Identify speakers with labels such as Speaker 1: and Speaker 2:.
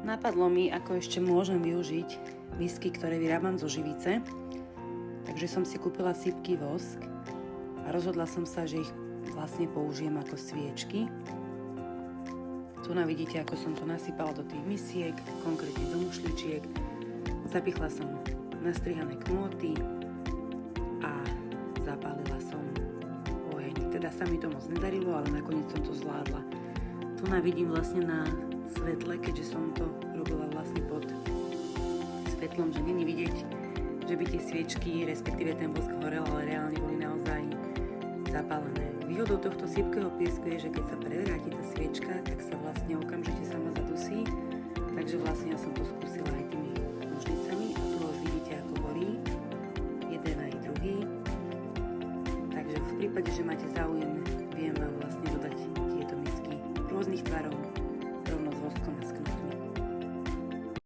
Speaker 1: Napadlo mi, ako ešte môžem využiť misky, ktoré vyrábam zo živice. Takže som si kúpila sypký vosk a rozhodla som sa, že ich vlastne použijem ako sviečky. Tu vidíte, ako som to nasypala do tých misiek, konkrétne do mušličiek. Zapichla som nastrihané kmôty a zapálila som oheň. Teda sa mi to moc nedarilo, ale nakoniec som to zvládla. Tu vidím vlastne na svetle, keďže som to robila vlastne pod svetlom, že není vidieť, že by tie sviečky, respektíve ten vosk horel, ale reálne boli naozaj zapálené. Výhodou tohto sypkého piesku je, že keď sa prevráti tá sviečka, tak sa vlastne okamžite sama zadusí, takže vlastne